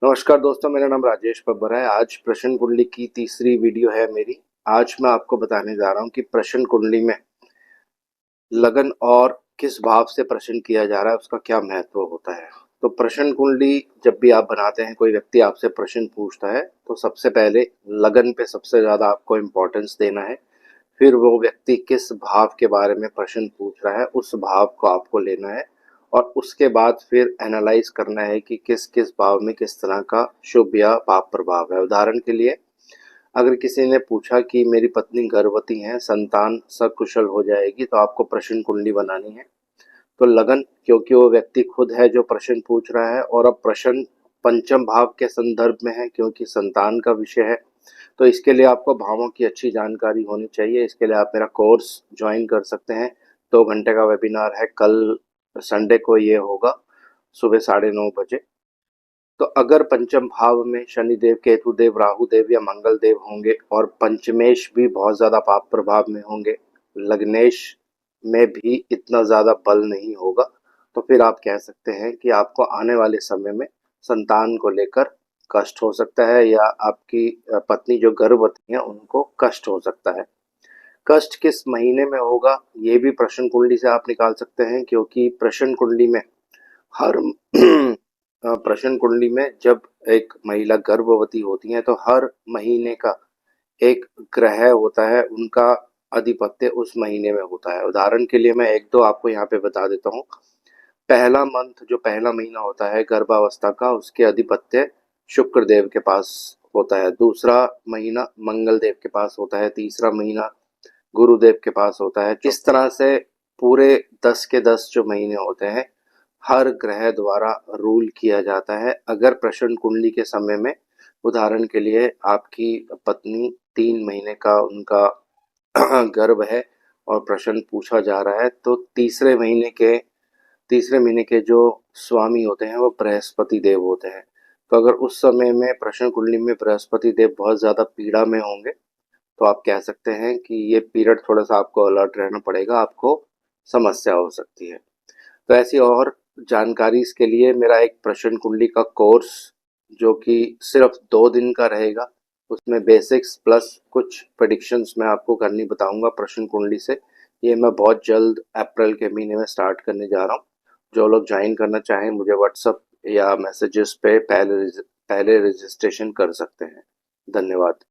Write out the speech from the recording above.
नमस्कार दोस्तों, मेरा नाम राजेश बब्बर है। आज प्रश्न कुंडली की तीसरी वीडियो है मेरी। आज मैं आपको बताने जा रहा हूँ कि प्रश्न कुंडली में लगन और किस भाव से प्रश्न किया जा रहा है, उसका क्या महत्व होता है। तो प्रश्न कुंडली जब भी आप बनाते हैं, कोई व्यक्ति आपसे प्रश्न पूछता है, तो सबसे पहले लगन पे सबसे ज़्यादा आपको इम्पोर्टेंस देना है। फिर वो व्यक्ति किस भाव के बारे में प्रश्न पूछ रहा है, उस भाव को आपको लेना है और उसके बाद फिर एनालाइज करना है कि किस किस भाव में किस तरह का शुभ या पाप प्रभाव है। उदाहरण के लिए, अगर किसी ने पूछा कि मेरी पत्नी गर्भवती है, संतान सकुशल हो जाएगी, तो आपको प्रश्न कुंडली बनानी है। तो लगन, क्योंकि वो व्यक्ति खुद है जो प्रश्न पूछ रहा है, और अब प्रश्न पंचम भाव के संदर्भ में है क्योंकि संतान का विषय है, तो इसके लिए आपको भावों की अच्छी जानकारी होनी चाहिए। इसके लिए आप मेरा कोर्स ज्वाइन कर सकते हैं। 2 घंटे का वेबिनार है, कल संडे को ये होगा, सुबह 9:30 बजे। तो अगर पंचम भाव में शनिदेव, केतुदेव, राहुदेव या मंगल देव होंगे और पंचमेश भी बहुत ज्यादा पाप प्रभाव में होंगे, लग्नेश में भी इतना ज्यादा बल नहीं होगा, तो फिर आप कह सकते हैं कि आपको आने वाले समय में संतान को लेकर कष्ट हो सकता है, या आपकी पत्नी जो गर्भवती है उनको कष्ट हो सकता है। कष्ट किस महीने में होगा, ये भी प्रश्न कुंडली से आप निकाल सकते हैं, क्योंकि प्रश्न कुंडली में हर प्रश्न कुंडली में जब एक महिला गर्भवती होती है, तो हर महीने का एक ग्रह होता है, उनका आधिपत्य उस महीने में होता है। उदाहरण के लिए मैं एक दो आपको यहाँ पे बता देता हूँ। पहला मंथ, जो पहला महीना होता है गर्भावस्था का, उसके आधिपत्य शुक्र देव के पास होता है। दूसरा महीना मंगल देव के पास होता है। तीसरा महीना गुरुदेव के पास होता है। इस तरह से पूरे 10 के 10 जो महीने होते हैं, हर ग्रह द्वारा रूल किया जाता है। अगर प्रश्न कुंडली के समय में, उदाहरण के लिए, आपकी पत्नी 3 महीने का उनका गर्भ है और प्रश्न पूछा जा रहा है, तो तीसरे महीने के जो स्वामी होते हैं वो बृहस्पति देव होते हैं। तो अगर उस समय में प्रश्न कुंडली में बृहस्पति देव बहुत ज़्यादा पीड़ा में होंगे, तो आप कह सकते हैं कि ये पीरियड थोड़ा सा आपको अलर्ट रहना पड़ेगा, आपको समस्या हो सकती है। तो ऐसी और जानकारी के लिए मेरा एक प्रश्न कुंडली का कोर्स, जो कि सिर्फ 2 दिन का रहेगा, उसमें बेसिक्स प्लस कुछ प्रेडिक्शंस मैं आपको करनी बताऊंगा प्रश्न कुंडली से। ये मैं बहुत जल्द अप्रैल के महीने में स्टार्ट करने जा रहा हूँ। जो लोग ज्वाइन करना चाहें, मुझे व्हाट्सअप या मैसेजेस पे पहले रजिस्ट्रेशन कर सकते हैं। धन्यवाद।